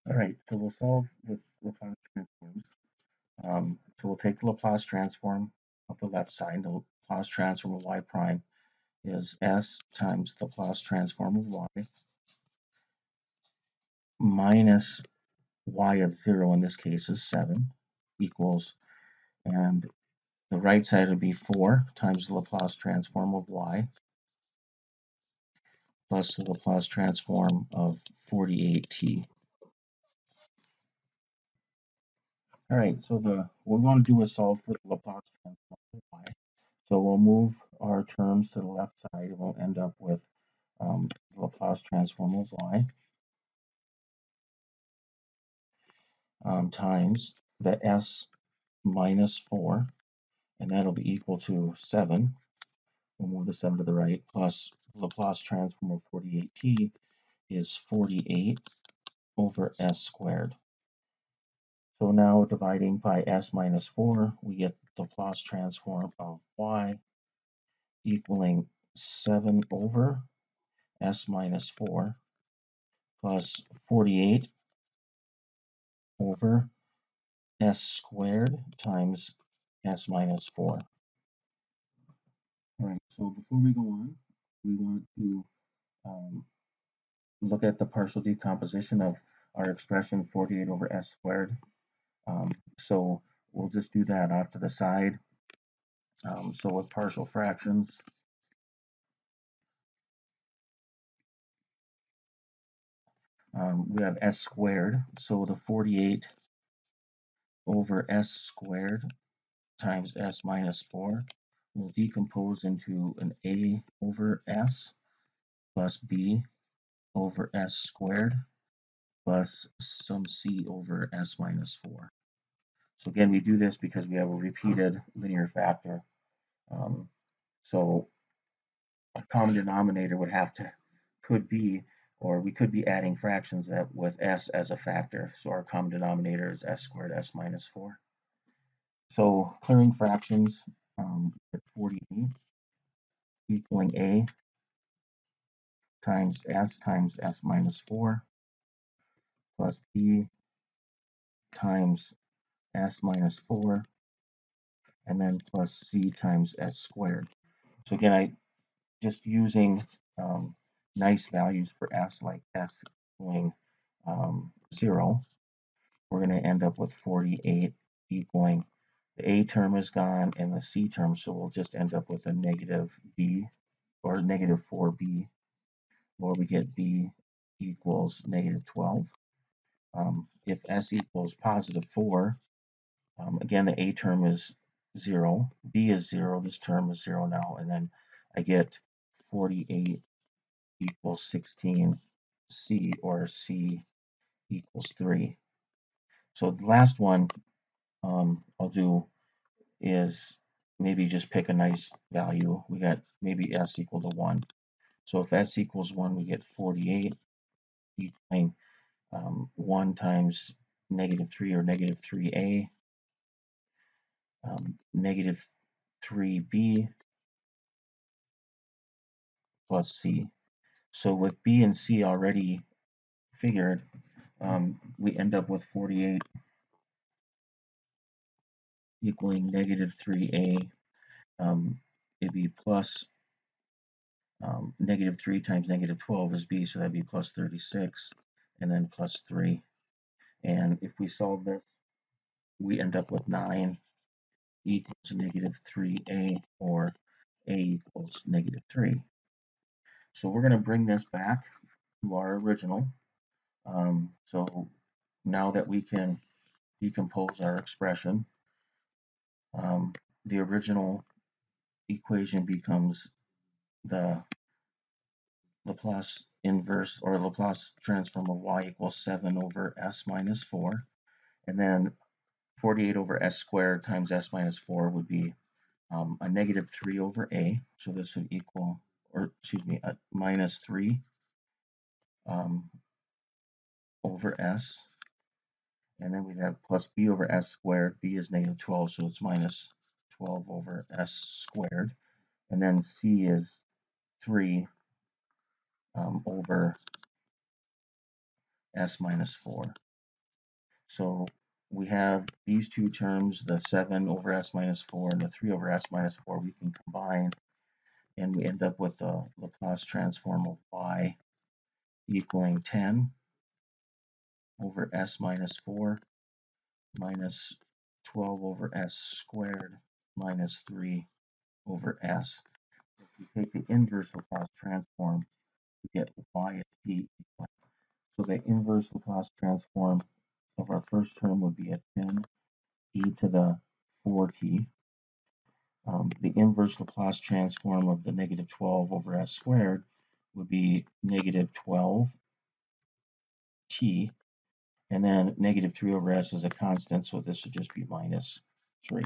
All right, so we'll solve with Laplace transforms. So we'll take the Laplace transform of the left side. The Laplace transform of y prime is s times the Laplace transform of y minus y of 0, in this case is 7, equals, and the right side would be 4 times the Laplace transform of y plus the Laplace transform of 48t. All right, so what we want to do is solve for the Laplace transform of y. So we'll move our terms to the left side, and we'll end up with the Laplace transform of y times the s minus 4, and that'll be equal to 7. We'll move the 7 to the right, plus the Laplace transform of 48t is 48 over s squared. So now dividing by s minus 4, we get the Laplace transform of y equaling 7 over s minus 4 plus 48 over s squared times s minus 4. All right, so before we go on, we want to look at the partial decomposition of our expression 48 over s squared. So we'll just do that off to the side. So with partial fractions, we have s squared. So the 48 over s squared times s minus 4 will decompose into an a over s plus b over s squared plus some c over s minus 4. So again, we do this because we have a repeated linear factor. So a common denominator could be, or we could be adding fractions that with s as a factor. So our common denominator is s squared s minus 4. So clearing fractions, 48 equaling a times s minus 4 plus b times s minus 4, and then plus c times s squared. So again, I just using nice values for s, like s equaling 0, we're going to end up with 48 equaling, the a term is gone and the c term, so we'll just end up with a negative b, or negative 4b, or we get b equals negative 12. If s equals positive 4, again, the a term is 0, b is 0, this term is 0 now, and then I get 48 equals 16c, or c equals 3. So the last one I'll do is maybe just pick a nice value. We got maybe s equal to 1. So if s equals 1, we get 48 equaling 1 times negative 3, or negative 3a, negative 3b plus c. So with b and c already figured, we end up with 48 equaling negative 3a. It'd be plus negative 3 times negative 12 is b, so that'd be plus 36, and then plus 3. And if we solve this, we end up with 9 equals negative 3a, or a equals negative 3. So we're going to bring this back to our original. So now that we can decompose our expression, the original equation becomes the Laplace inverse, or Laplace transform of y equals 7 over s minus 4. And then 48 over s squared times s minus 4 would be a negative 3 over a. So this would equal, or excuse me, a minus 3 over s. And then we'd have plus b over s squared. B is negative 12, so it's minus 12 over s squared. And then c is 3 over s minus 4. So we have these two terms, the 7 over s minus 4 and the 3 over s minus 4, we can combine, and we end up with a Laplace transform of y equaling 10 over s minus 4 minus 12 over s squared minus 3 over s. If we take the inverse Laplace transform, we get y at t equal. So the inverse Laplace transform of our first term would be a 10 e to the 4t. The inverse Laplace transform of the negative 12 over s squared would be negative 12t, and then negative 3 over s is a constant, so this would just be minus 3.